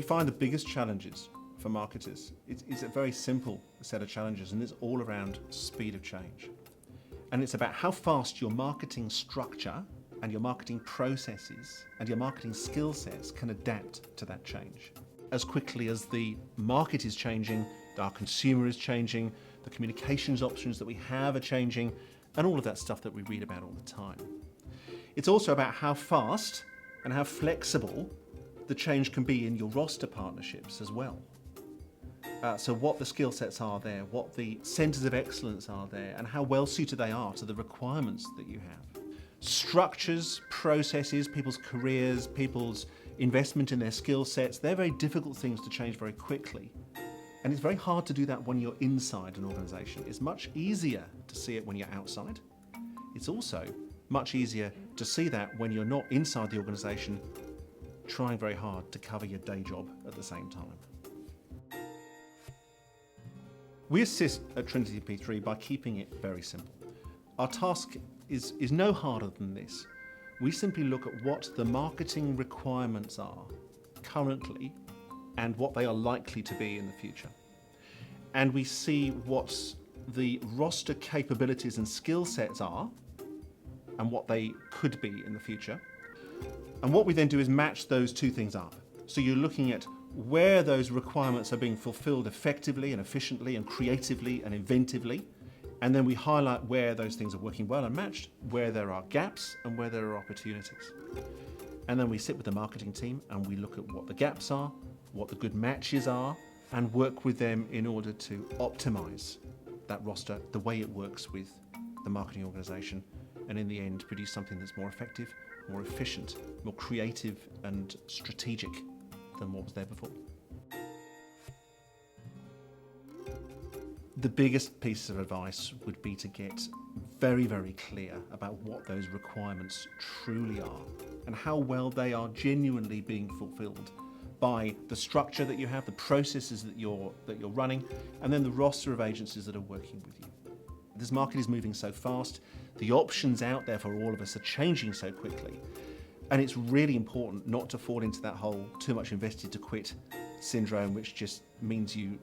find the biggest challenges for marketers, it's a very simple set of challenges, and it's all around speed of change. And it's about how fast your marketing structure and your marketing processes and your marketing skill sets can adapt to that change. As quickly as the market is changing, our consumer is changing, the communications options that we have are changing, and all of that stuff that we read about all the time. It's also about how fast and how flexible the change can be in your roster partnerships as well. So what the skill sets are there, what the centers of excellence are there, and how well suited they are to the requirements that you have. Structures, processes, people's careers, people's investment in their skill sets, they're very difficult things to change very quickly. And it's very hard to do that when you're inside an organization. It's much easier to see it when you're outside. It's also much easier to see that when you're not inside the organization, trying very hard to cover your day job at the same time. We assist at TrinityP3 by keeping it very simple. Our task is no harder than this. We simply look at what the marketing requirements are currently and what they are likely to be in the future. And we see what the roster capabilities and skill sets are and what they could be in the future. And what we then do is match those two things up. So you're looking at where those requirements are being fulfilled effectively and efficiently and creatively and inventively. And then we highlight where those things are working well and matched, where there are gaps and where there are opportunities. And then we sit with the marketing team and we look at what the gaps are, what the good matches are, and work with them in order to optimize that roster the way it works with the marketing organization, and in the end produce something that's more effective, more efficient, more creative and strategic than what was there before. The biggest piece of advice would be to get very, very clear about what those requirements truly are and how well they are genuinely being fulfilled by the structure that you have, the processes that you're running, and then the roster of agencies that are working with you. This market is moving so fast, the options out there for all of us are changing so quickly, and it's really important not to fall into that whole too much invested to quit syndrome, which just means you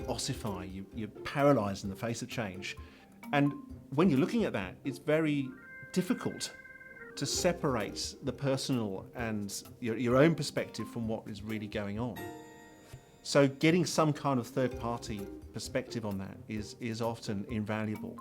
ossify, you're paralyzed in the face of change. And when you're looking at that, it's very difficult to separate the personal and your own perspective from what is really going on. So getting some kind of third-party perspective on that is often invaluable.